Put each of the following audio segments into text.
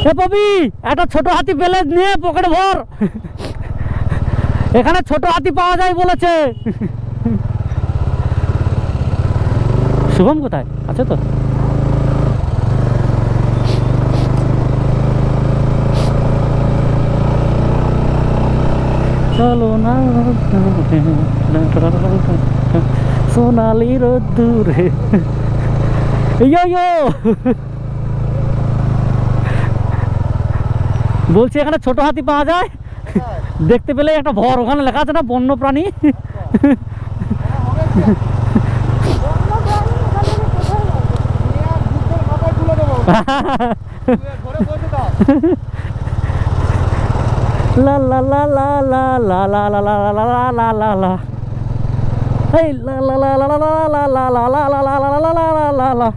এ poppy, একটা ছোট হাতি পেলে নিয়ে পকেটে ভর। এখানে ছোট হাতি পাওয়া যায় বলেছে। শুভম কোথায় আছে তো? চলো না সোনালি রোদ্দুরে। বলছি এখানে ছোট হাতি পাওয়া যায়, দেখতে পেলে একটা ভর। ওখানে লেখা আছে না বন্য প্রাণী। লা লা লা লা লা লা লা লা লা লা লা লা লা লা, এই লা লা লা লা লা লা লা লা লা লা লা লা লা লা লা লা।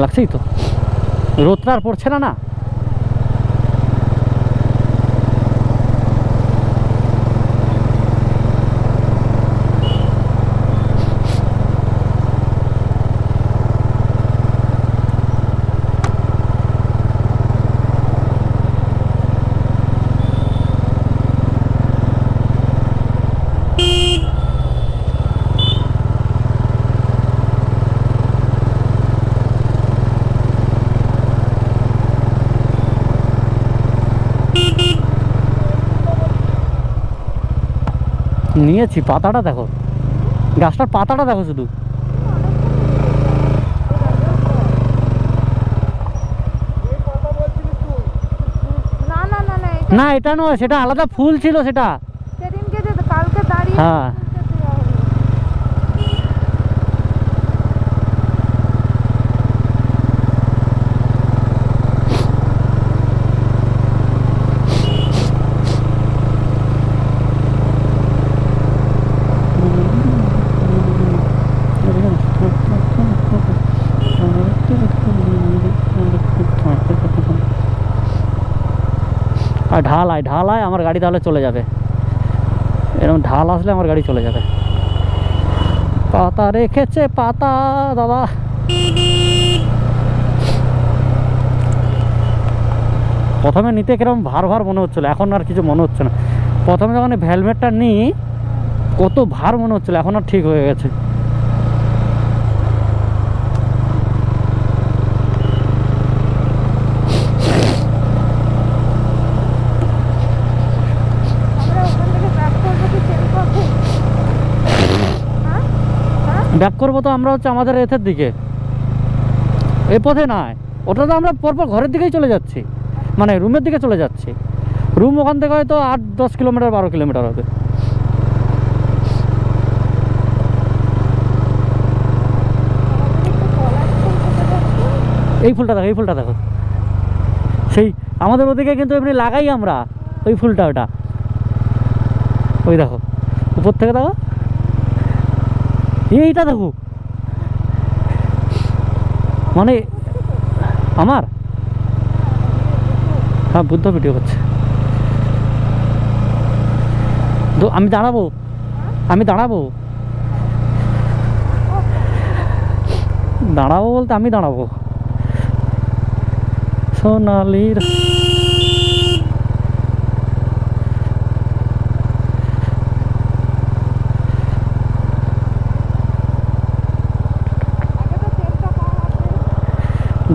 লাগছেই তো, রোদটা আর পড়ছে না। নিয়েছি, পাতাটা দেখো, গাছটার পাতাটা দেখো শুধু। না এটা নয়, সেটা আলাদা ফুল ছিল সেটা। হ্যাঁ আর ঢাল আয় আমার গাড়ি তাহলে চলে যাবে। এরকম ঢাল আসলে আমার গাড়ি চলে যাবে। পাতা রেখেছে পাতা দাদা। প্রথমে নিতে কিরকম ভার ভার মনে হচ্ছিল, এখন আর কিছু মনে হচ্ছে না। প্রথমে যখন হেলমেটটা নিই কত ভার মনে হচ্ছিল, এখন আর ঠিক হয়ে গেছে। ব্যাক করবো তো আমরা হচ্ছে আমাদের এথের দিকে, এই পথে নয়। ওটা তো আমরা পরপর ঘরের দিকেই চলে যাচ্ছি, মানে রুমের দিকে চলে যাচ্ছি। রুম ওখান থেকে হয়তো 8-10 কিলোমিটার 12 কিলোমিটার হবে। এই ফুলটা দেখো, এই ফুলটা দেখো, সেই আমাদের ওদিকে কিন্তু এমনি লাগাই আমরা ওই ফুলটা। ওটা ওই দেখো উপর থেকে দেখো, এইটা দেখো, মানে আমার হ্যাঁ বুদ্ধ ভিডিও করছে। আমি দাঁড়াবো, বলতে আমি দাঁড়াবো। সোনালির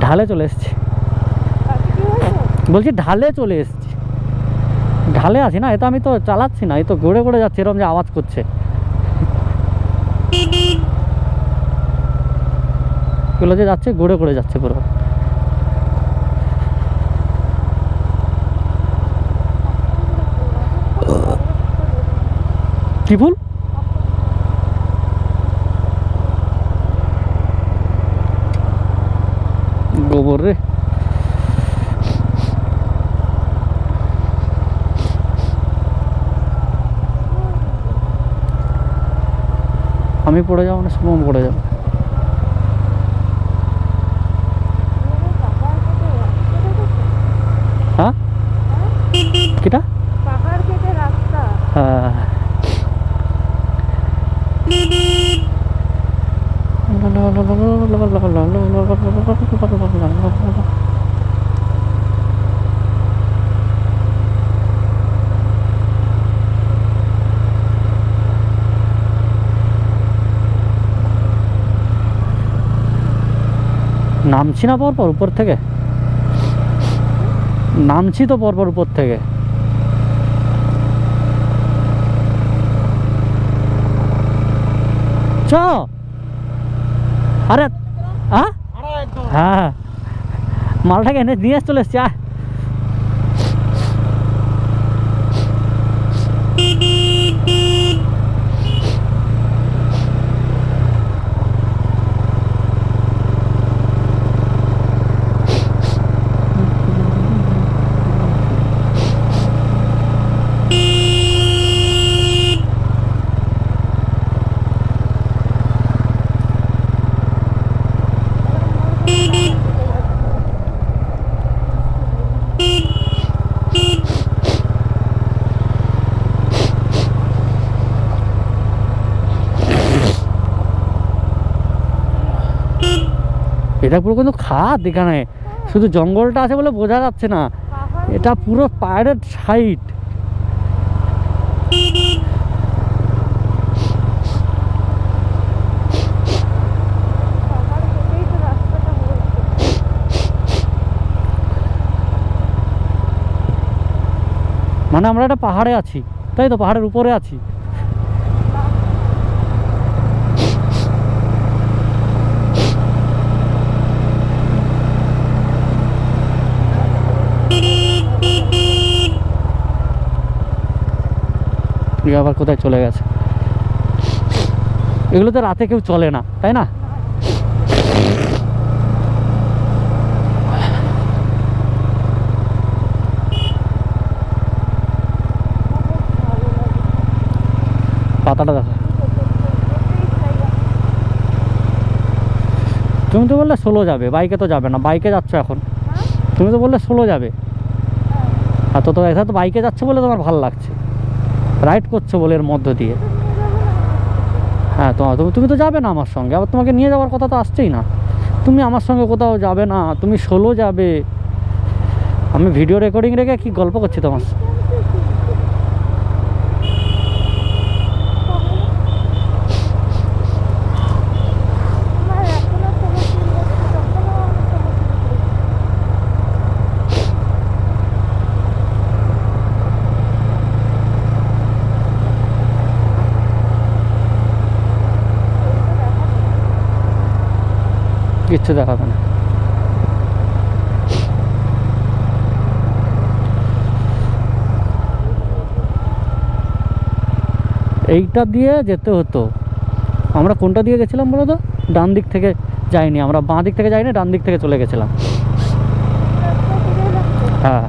ঢালে চলে এসছি, বলছি ঢালে চলে এসছি। ঢালে আছি না, এটা আমি তো চালাচ্ছি না, এই তো ঘুরে ঘুরে যাচ্ছে, এরকম যে আওয়াজ করছে। এগুলো যে যাচ্ছে ঘুরে ঘুরে যাচ্ছে পুরো। কি ফুল? গোবর রে। আমি পড়ে যাবো না, শুভম পড়ে যাবো। হ্যাঁ কিটা? হ্যাঁ নামছি না পরপর উপর থেকে, নামছি তো পরপর উপর থেকে। চ আরে হ্যাঁ মালটাকে এনে নিয়ে চলে এসছি। এটা পুরো কিন্তু খাদ, এখানে শুধু জঙ্গলটা আছে বলে বোঝা যাচ্ছে না, এটা পুরো পাহাড়ের সাইড। মানে আমরা একটা পাহাড়ে আছি, তাই তো, পাহাড়ের উপরে আছি। আবার কোথায় চলে গেছে? এগুলোতে রাতে কেউ চলে না, তাই না? পাতাটা দেখো। তুমি তো বললে সোলো যাবে, বাইকে তো যাবে না, বাইকে যাচ্ছ এখন। তুমি তো বললে সোলো যাবে, আর তো এটা তো বাইকে যাচ্ছে বলে তোমার ভালো লাগছে, রাইড করছো বলে এর মধ্য দিয়ে। হ্যাঁ তুমি তো যাবে না আমার সঙ্গে, আবার তোমাকে নিয়ে যাওয়ার কথা তো আসছেই না। তুমি আমার সঙ্গে কোথাও যাবে না, তুমি সোলো যাবে। আমি ভিডিও রেকর্ডিং রেখে কি গল্প করছি তোমার? কিচ্ছু দেখাবে না। এইটা দিয়ে যেতে হতো। আমরা কোনটা দিয়ে গেছিলাম বলো তো? ডান দিক থেকে যাইনি আমরা, বাঁ দিক থেকে যাইনি, ডান দিক থেকে চলে গেছিলাম। হ্যাঁ